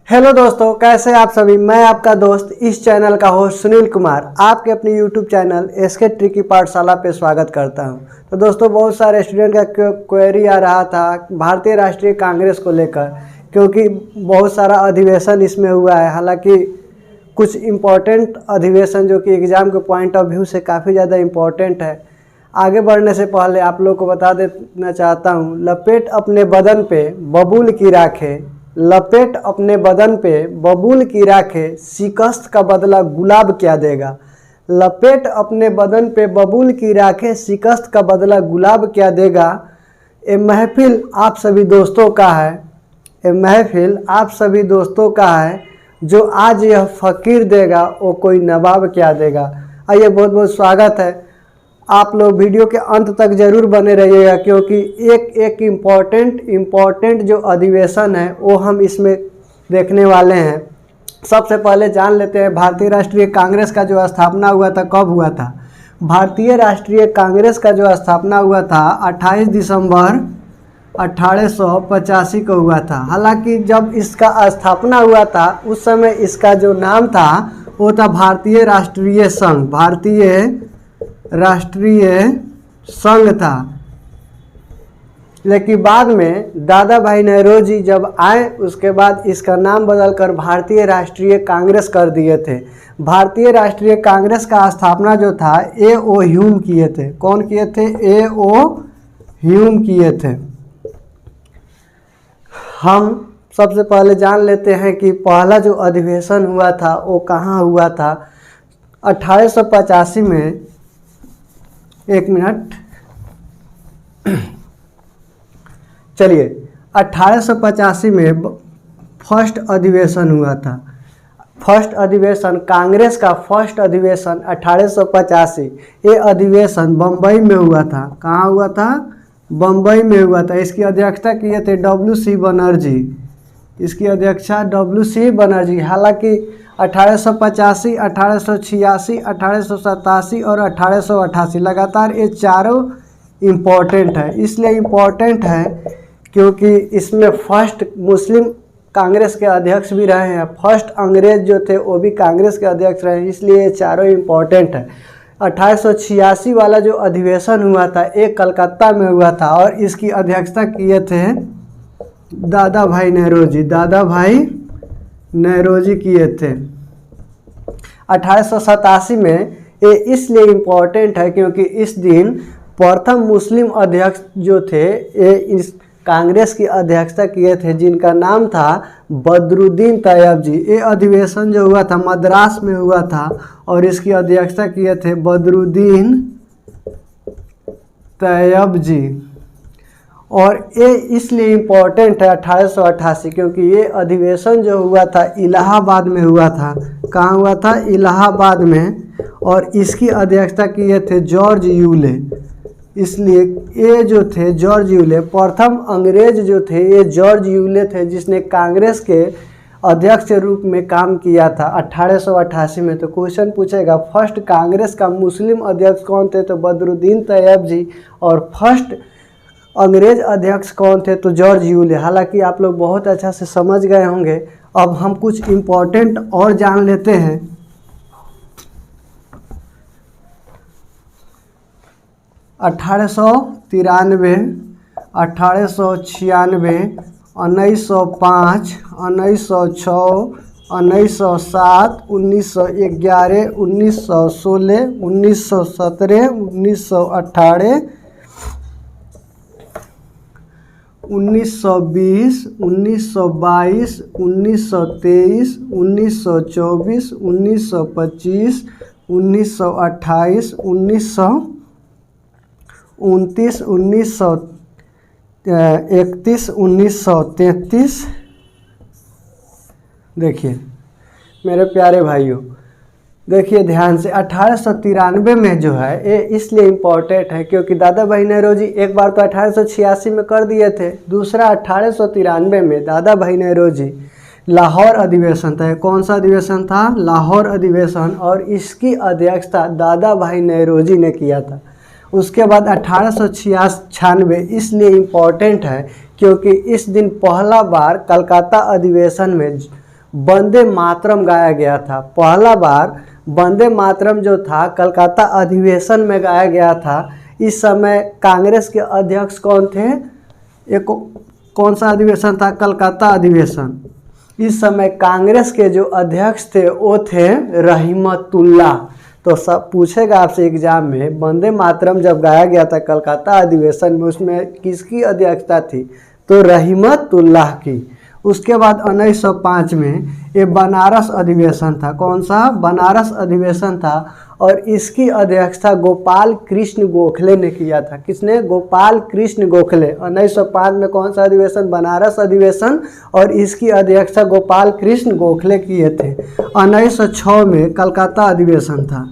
Hello दोस्तों, कैसे आप सभी। मैं आपका दोस्त इस चैनल का होस्ट सुनील कुमार आपके अपने यूट्यूब चैनल एसके ट्रिकी पाठशाला पे स्वागत करता हूं। तो दोस्तों, बहुत सारे स्टूडेंट का क्वेरी आ रहा था भारतीय राष्ट्रीय कांग्रेस को लेकर, क्योंकि बहुत सारा अधिवेशन इसमें हुआ है। हालांकि कुछ इम्पोर्टेंट अधिवेशन जो कि एग्ज़ाम के पॉइंट ऑफ व्यू से काफ़ी ज़्यादा इम्पोर्टेंट है। आगे बढ़ने से पहले आप लोग को बता देना चाहता हूँ, लपेट अपने बदन पे बबूल की राखें, लपेट अपने बदन पे बबूल की राखें, शिकस्त का बदला गुलाब क्या देगा। लपेट अपने बदन पे बबूल की राखें, शिकस्त का बदला गुलाब क्या देगा। ये महफिल आप सभी दोस्तों का है, ये महफिल आप सभी दोस्तों का है, जो आज यह फ़कीर देगा वो कोई नवाब क्या देगा। आइए, बहुत बहुत स्वागत है। आप लोग वीडियो के अंत तक ज़रूर बने रहिएगा, क्योंकि एक इम्पॉर्टेंट जो अधिवेशन है वो हम इसमें देखने वाले हैं। सबसे पहले जान लेते हैं भारतीय राष्ट्रीय कांग्रेस का जो स्थापना हुआ था कब हुआ था। भारतीय राष्ट्रीय कांग्रेस का जो स्थापना हुआ था 28 दिसंबर 1885 को हुआ था। हालांकि जब इसका स्थापना हुआ था उस समय इसका जो नाम था वो था भारतीय राष्ट्रीय संघ, भारतीय राष्ट्रीय संघ था। लेकिन बाद में दादा भाई नेहरू जब आए उसके बाद इसका नाम बदलकर भारतीय राष्ट्रीय कांग्रेस कर दिए थे। भारतीय राष्ट्रीय कांग्रेस का स्थापना जो था A.O. ह्यूम किए थे। कौन किए थे? A.O. ह्यूम किए थे। हम सबसे पहले जान लेते हैं कि पहला जो अधिवेशन हुआ था वो कहाँ हुआ था। 1885 में, एक मिनट, चलिए, 1885 में फर्स्ट अधिवेशन हुआ था। फर्स्ट अधिवेशन, कांग्रेस का फर्स्ट अधिवेशन 1885। ये अधिवेशन बम्बई में हुआ था। कहाँ हुआ था? बम्बई में हुआ था। इसकी अध्यक्षता किए थे W.C. बनर्जी। इसकी अध्यक्षता W.C. बनर्जी। हालांकि 1885, 1886, 1887 और 1888 लगातार ये चारों इम्पोर्टेंट है। इसलिए इम्पोर्टेंट है क्योंकि इसमें फर्स्ट मुस्लिम कांग्रेस के अध्यक्ष भी रहे हैं, फर्स्ट अंग्रेज जो थे वो भी कांग्रेस के अध्यक्ष रहे हैं, इसलिए ये चारों इम्पोर्टेंट है। 1886 वाला जो अधिवेशन हुआ था एक कलकत्ता में हुआ था और इसकी अध्यक्षता किए थे दादा भाई नेहरू जी। दादा भाई नेहरू जी किए थे। 1887 में ये इसलिए इम्पोर्टेंट है क्योंकि इस दिन प्रथम मुस्लिम अध्यक्ष जो थे ये इस कांग्रेस की अध्यक्षता किए थे, जिनका नाम था बदरुद्दीन तैयब जी। ये अधिवेशन जो हुआ था मद्रास में हुआ था और इसकी अध्यक्षता किए थे बदरुद्दीन तैयब जी। और ये इसलिए इम्पोर्टेंट है 1888 क्योंकि ये अधिवेशन जो हुआ था इलाहाबाद में हुआ था। कहाँ हुआ था? इलाहाबाद में। और इसकी अध्यक्षता किए थे जॉर्ज यूले। इसलिए ये जो थे जॉर्ज यूले, प्रथम अंग्रेज जो थे ये जॉर्ज यूले थे, जिसने कांग्रेस के अध्यक्ष के रूप में काम किया था 1888 में। तो क्वेश्चन पूछेगा फर्स्ट कांग्रेस का मुस्लिम अध्यक्ष कौन थे? तो बदरुद्दीन तैयब जी। और फर्स्ट अंग्रेज अध्यक्ष कौन थे? तो जॉर्ज यूले। हालांकि आप लोग बहुत अच्छा से समझ गए होंगे। अब हम कुछ इम्पोर्टेंट और जान लेते हैं। 1893, 1896, 1905, 1906, 1907, 1911, 1916, 1917, 1918, 1920, 1922, 1923, 1924, 1925, 1928, 1929, 1931, 1933। देखिए मेरे प्यारे भाइयों, देखिए ध्यान से, 1893 में जो है ये इसलिए इम्पोर्टेंट है क्योंकि दादा भाई नेहरू जी एक बार तो 1886 में कर दिए थे, दूसरा 1893 में दादा भाई नेहरू जी लाहौर अधिवेशन था। कौन सा अधिवेशन था? लाहौर अधिवेशन। और इसकी अध्यक्षता दादा भाई नेहरू जी ने किया था। उसके बाद 1896 इसलिए इम्पोर्टेंट है क्योंकि इस दिन पहला बार कलकत्ता अधिवेशन में वंदे मातरम गाया गया था। पहला बार वंदे मातरम जो था कलकत्ता अधिवेशन में गाया गया था। इस समय कांग्रेस के अध्यक्ष कौन थे? एक कौन सा अधिवेशन था? कलकत्ता अधिवेशन। इस समय कांग्रेस के जो अध्यक्ष थे वो थे रहमतुल्लाह। तो सब पूछेगा आपसे एग्जाम में, वंदे मातरम जब गाया गया था कलकत्ता अधिवेशन में, उसमें किसकी अध्यक्षता थी? तो रहमतुल्लाह की। उसके बाद 1905 में ये बनारस अधिवेशन था। कौन सा? बनारस अधिवेशन था और इसकी अध्यक्षता गोपाल कृष्ण गोखले ने किया था। किसने? गोपाल कृष्ण गोखले। 1905 में कौन सा अधिवेशन? बनारस अधिवेशन, और इसकी अध्यक्षता गोपाल कृष्ण गोखले किए थे। 1906 में कलकत्ता अधिवेशन था।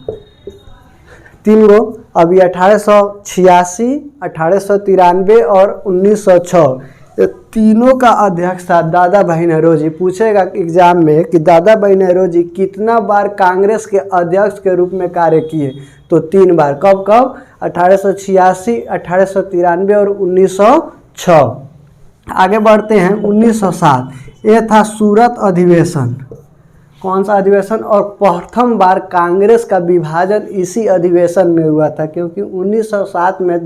तीन गो अभी 1886, 1893 और 1906, ये तीनों का अध्यक्ष था दादा भाई नौरोजी। पूछेगा एग्जाम में कि दादा भाई नौरोजी कितना बार कांग्रेस के अध्यक्ष के रूप में कार्य किए? तो 3 बार। कब कब? 1886, 1893 और 1906। आगे बढ़ते हैं 1907। ये था सूरत अधिवेशन। कौन सा अधिवेशन? और प्रथम बार कांग्रेस का विभाजन इसी अधिवेशन में हुआ था, क्योंकि 1907 में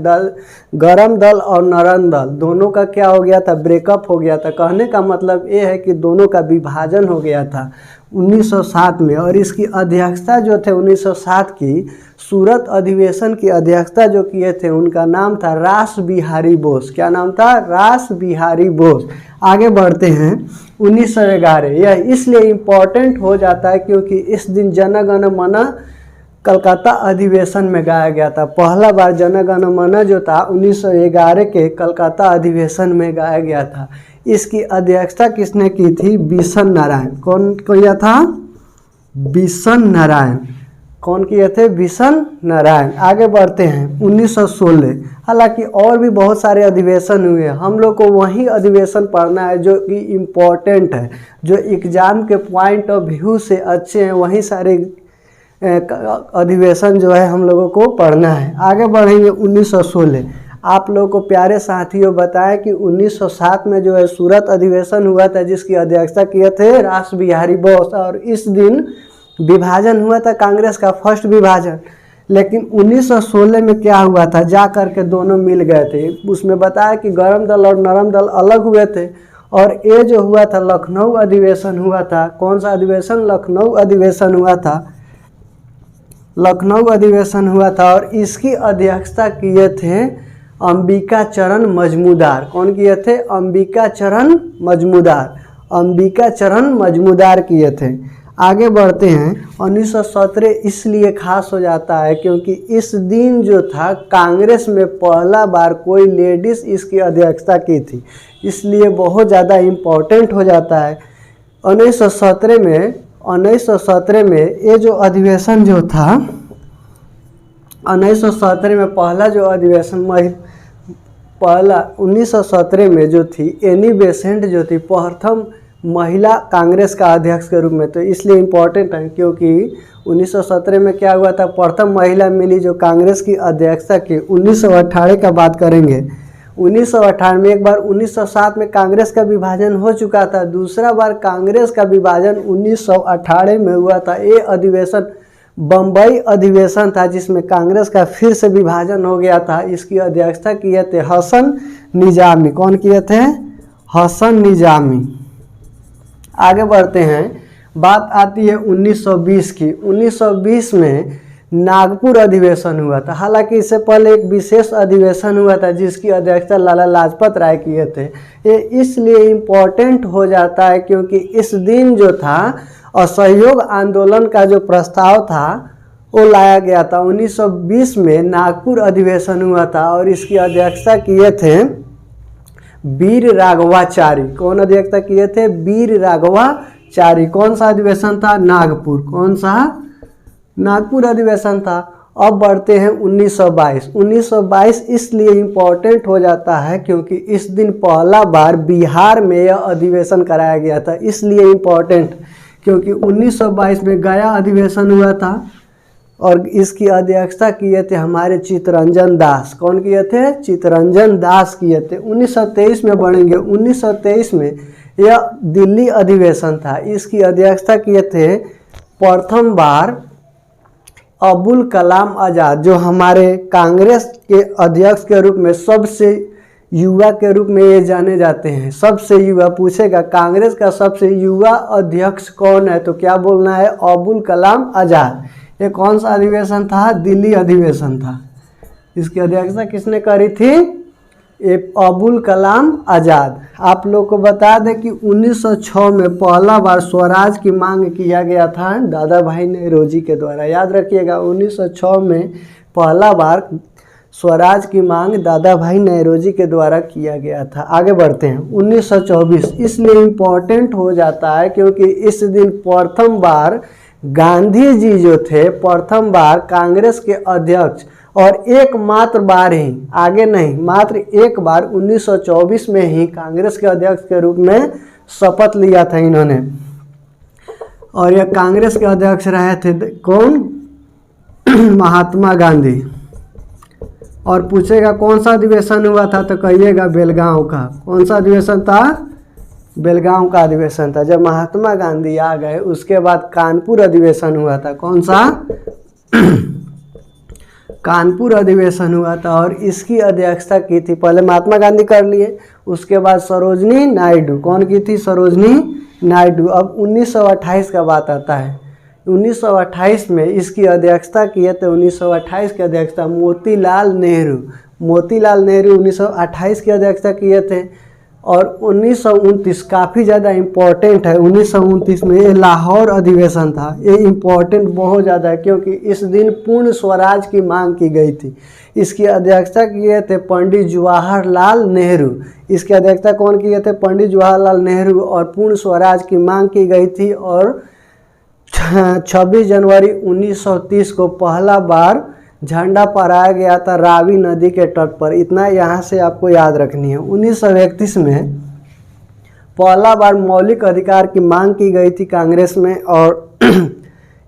गरम दल और नरम दल दोनों का क्या हो गया था? ब्रेकअप हो गया था। कहने का मतलब ये है कि दोनों का विभाजन हो गया था 1907 में। और इसकी अध्यक्षता जो थे 1907 की सूरत अधिवेशन की अध्यक्षता जो किए थे उनका नाम था रास बिहारी बोस। क्या नाम था? रास बिहारी बोस। आगे बढ़ते हैं 1911। यह इसलिए इम्पोर्टेंट हो जाता है क्योंकि इस दिन जन गण मन कलकत्ता अधिवेशन में गाया गया था। पहला बार जन गण मन जो था 1911 के कलकत्ता अधिवेशन में गाया गया था। इसकी अध्यक्षता किसने की थी? बिशन नारायण। कौन किया था? बिशन नारायण। कौन किए थे? बिशन नारायण। आगे बढ़ते हैं 1916। हालांकि और भी बहुत सारे अधिवेशन हुए, हम लोग को वही अधिवेशन पढ़ना है जो कि इम्पोर्टेंट है, जो एग्ज़ाम के पॉइंट ऑफ व्यू से अच्छे हैं। वही सारे अधिवेशन जो है हम लोगों को पढ़ना है। आगे बढ़ेंगे 1916। आप लोगों को प्यारे साथियों बताएं कि 1907 में जो है सूरत अधिवेशन हुआ था जिसकी अध्यक्षता किए थे रास बिहारी बोस, और इस दिन विभाजन हुआ था कांग्रेस का, फर्स्ट विभाजन। लेकिन 1916 में क्या हुआ था? जा कर के दोनों मिल गए थे। उसमें बताया कि गरम दल और नरम दल अलग हुए थे, और ये जो हुआ था लखनऊ अधिवेशन हुआ था। कौन सा अधिवेशन? लखनऊ अधिवेशन हुआ था। लखनऊ अधिवेशन हुआ था और इसकी अध्यक्षता किए थे अंबिका चरण मजमूदार। कौन किए थे? अंबिका चरण मजमूदार। अंबिका चरण मजमूदार किए थे। आगे बढ़ते हैं 1917 इसलिए खास हो जाता है क्योंकि इस दिन जो था कांग्रेस में पहला बार कोई लेडीज़ इसकी अध्यक्षता की थी, इसलिए बहुत ज़्यादा इम्पोर्टेंट हो जाता है। 1917 में ये जो अधिवेशन जो था 1917 में पहला जो अधिवेशन पहला 1917 में जो थी एनी बेसेंट जो थी प्रथम महिला कांग्रेस का अध्यक्ष के रूप में, तो इसलिए इम्पोर्टेंट है क्योंकि 1917 में क्या हुआ था? प्रथम महिला मिली जो कांग्रेस की अध्यक्षता की। 1918 का बात करेंगे। 1918 में एक बार 1907 में कांग्रेस का विभाजन हो चुका था, दूसरा बार कांग्रेस का विभाजन 1918 में हुआ था। ये अधिवेशन बम्बई अधिवेशन था जिसमें कांग्रेस का फिर से विभाजन हो गया था। इसकी अध्यक्षता किए थे हसन निजामी। कौन किए थे? हसन निजामी। आगे बढ़ते हैं, बात आती है 1920 की। 1920 में नागपुर अधिवेशन हुआ था। हालांकि इससे पहले एक विशेष अधिवेशन हुआ था जिसकी अध्यक्षता लाला लाजपत राय किए थे। ये इसलिए इम्पोर्टेंट हो जाता है क्योंकि इस दिन जो था असहयोग आंदोलन का जो प्रस्ताव था वो लाया गया था। 1920 में नागपुर अधिवेशन हुआ था और इसकी अध्यक्षता किए थे वीर राघवाचारी। कौन अध्यक्षता किए थे? वीर राघवाचारी। कौन सा अधिवेशन था? नागपुर। कौन सा? नागपुर अधिवेशन था। अब बढ़ते हैं 1922। 1922 इसलिए इम्पोर्टेंट हो जाता है क्योंकि इस दिन पहला बार बिहार में यह अधिवेशन कराया गया था, इसलिए इम्पोर्टेंट क्योंकि 1922 में गया अधिवेशन हुआ था और इसकी अध्यक्षता किए थे हमारे चित्तरंजन दास। कौन किए थे? चित्तरंजन दास किए थे। 1923 में बढ़ेंगे। 1923 में यह दिल्ली अधिवेशन था। इसकी अध्यक्षता किए थे प्रथम बार अबुल कलाम आज़ाद, जो हमारे कांग्रेस के अध्यक्ष के रूप में सबसे युवा के रूप में ये जाने जाते हैं। सबसे युवा पूछेगा कांग्रेस का सबसे युवा अध्यक्ष कौन है, तो क्या बोलना है, अबुल कलाम आज़ाद। ये कौन सा अधिवेशन था, दिल्ली अधिवेशन था। इसकी अध्यक्षता किसने करी थी, अबुल कलाम आज़ाद। आप लोग को बता दें कि 1906 में पहला बार स्वराज की मांग किया गया था दादा भाई नेहरूजी के द्वारा। याद रखिएगा 1906 में पहला बार स्वराज की मांग दादा भाई नेहरूजी के द्वारा किया गया था। आगे बढ़ते हैं। 1924 इसलिए इम्पोर्टेंट हो जाता है क्योंकि इस दिन प्रथम बार गांधी जी जो थे प्रथम बार कांग्रेस के अध्यक्ष, और एकमात्र बार ही, आगे नहीं, मात्र एक बार 1924 में ही कांग्रेस के अध्यक्ष के रूप में शपथ लिया था इन्होंने। और यह कांग्रेस के अध्यक्ष रहे थे कौन, महात्मा गांधी। और पूछेगा कौन सा अधिवेशन हुआ था, तो कहिएगा बेलगांव का। कौन सा अधिवेशन था, बेलगांव का अधिवेशन था। जब महात्मा गांधी आ गए उसके बाद कानपुर अधिवेशन हुआ था। कौन सा, कानपुर अधिवेशन हुआ था, और इसकी अध्यक्षता की थी, पहले महात्मा गांधी कर लिए, उसके बाद सरोजनी नायडू। कौन की थी, सरोजनी नायडू। अब 1928 का बात आता है। 1928 में इसकी अध्यक्षता किए थे, 1928 की अध्यक्षता मोतीलाल नेहरू। मोतीलाल नेहरू 1928 की अध्यक्षता किए थे। और 1929 काफ़ी ज़्यादा इम्पोर्टेंट है। 1929 में ये लाहौर अधिवेशन था। ये इम्पोर्टेंट बहुत ज़्यादा है क्योंकि इस दिन पूर्ण स्वराज की मांग की गई थी। इसकी अध्यक्षता किए थे पंडित जवाहरलाल नेहरू। इसकी अध्यक्षता कौन किए थे, पंडित जवाहरलाल नेहरू। और पूर्ण स्वराज की मांग की गई थी। और 26 जनवरी 1930 को पहला बार झंडा फहराया गया था रावी नदी के तट पर। इतना यहाँ से आपको याद रखनी है। 1931 में पहला बार मौलिक अधिकार की मांग की गई थी कांग्रेस में, और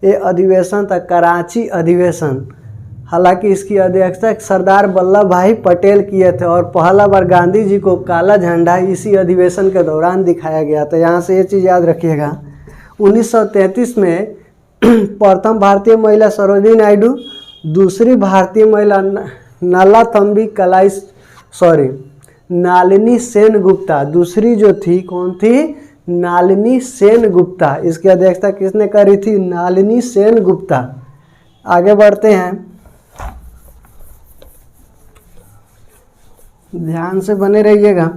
ये अधिवेशन था कराची अधिवेशन। हालांकि इसकी अध्यक्षता सरदार वल्लभ भाई पटेल किए थे, और पहला बार गांधी जी को काला झंडा इसी अधिवेशन के दौरान दिखाया गया था। यहाँ से ये चीज़ याद रखिएगा। 1933 में प्रथम भारतीय महिला सरोजिनी नायडू, दूसरी भारतीय महिला नालिनी सेन गुप्ता। दूसरी जो थी कौन थी, नालिनी सेन गुप्ता। इसकी अध्यक्षता किसने करी थी, नालिनी सेन गुप्ता। आगे बढ़ते हैं, ध्यान से बने रहिएगा।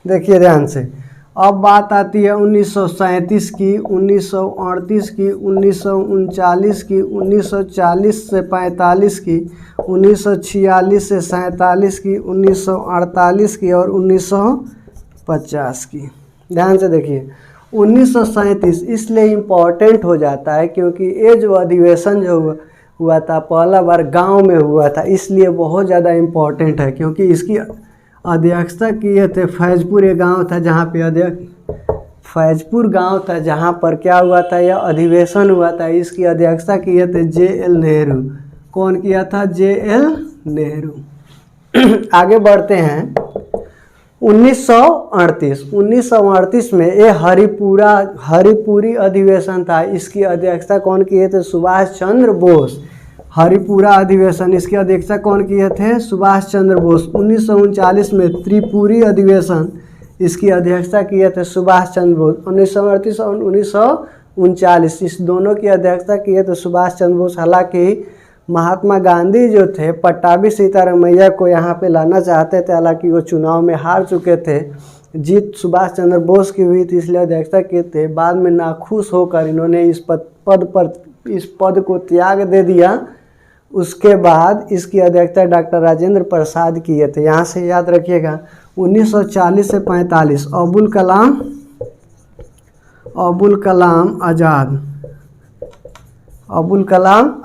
देखिए ध्यान से। अब बात आती है 1937 की, 1938 की, 1939 की, 1940 से 45 की, 1946 से 47 की, 1948 की और 1950 की। ध्यान से देखिए। 1937 इसलिए इम्पोर्टेंट हो जाता है क्योंकि ये जो अधिवेशन जो हुआ था पहला बार गांव में हुआ था, इसलिए बहुत ज़्यादा इम्पोर्टेंट है। क्योंकि इसकी अध्यक्षता किए थे फैजपुर, ये गांव था जहाँ पे फैजपुर गांव था जहाँ पर क्या हुआ था, यह अधिवेशन हुआ था। इसकी अध्यक्षता किए थे JL नेहरू। कौन किया था, JL नेहरू। आगे बढ़ते हैं। 1938 में ये हरिपुरी अधिवेशन था। इसकी अध्यक्षता कौन किए थे, सुभाष चंद्र बोस। हरिपुरा अधिवेशन, इसकी अध्यक्षता कौन किए थे, सुभाष चंद्र बोस। 1939 में त्रिपुरी अधिवेशन, इसकी अध्यक्षता किए थे सुभाष चंद्र बोस। 1938 और 1939 इस दोनों की अध्यक्षता किए थे सुभाष चंद्र बोस। हालांकि महात्मा गांधी जो थे पट्टाभी सीतारामैया को यहाँ पे लाना चाहते थे, हालांकि वो चुनाव में हार चुके थे। जीत सुभाष चंद्र बोस की हुई थी, इसलिए अध्यक्षता किए थे। बाद में नाखुश होकर इन्होंने इस पद को त्याग दे दिया। उसके बाद इसकी अध्यक्षता डॉक्टर राजेंद्र प्रसाद किए थे। यहाँ से याद रखिएगा। 1940 से 45 अबुल कलाम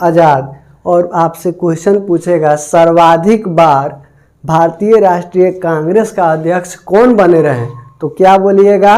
आज़ाद। और आपसे क्वेश्चन पूछेगा सर्वाधिक बार भारतीय राष्ट्रीय कांग्रेस का अध्यक्ष कौन बने रहे, तो क्या बोलिएगा,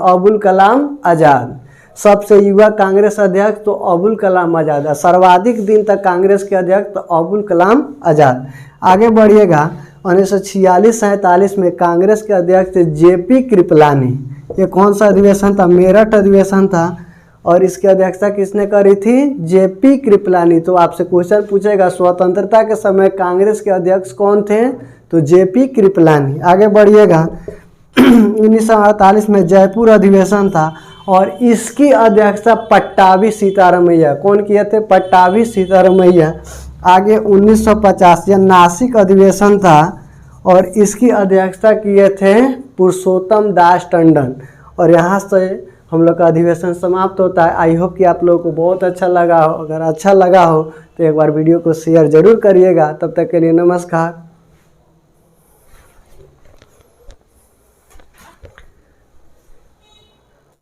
अबुल कलाम आज़ाद। सबसे युवा कांग्रेस अध्यक्ष तो अबुल कलाम आज़ाद। सर्वाधिक दिन तक कांग्रेस के अध्यक्ष तो अबुल कलाम आज़ाद। आगे बढ़िएगा, 1946-47 में कांग्रेस के अध्यक्ष थे जेपी कृपलानी। ये कौन सा अधिवेशन था? मेरठ अधिवेशन था, और इसकी अध्यक्षता किसने करी थी? जेपी कृपलानी। तो आपसे क्वेश्चन पूछेगा स्वतंत्रता के समय कांग्रेस के अध्यक्ष कौन थे? तो जेपी कृपलानी। आगे बढ़िएगा, 1948 में जयपुर अधिवेशन था, और इसकी अध्यक्षता पट्टाभी सीतारामैया। कौन किए थे? पट्टाभी सीतारामैया। आगे 1950 यह नासिक अधिवेशन था, और इसकी अध्यक्षता किए थे पुरुषोत्तम दास टंडन। और यहाँ से हम लोग का अधिवेशन समाप्त होता है। आई होप कि आप लोगों को बहुत अच्छा लगा हो। अगर अच्छा लगा हो तो एक बार वीडियो को शेयर ज़रूर करिएगा। तब तक के लिए नमस्कार।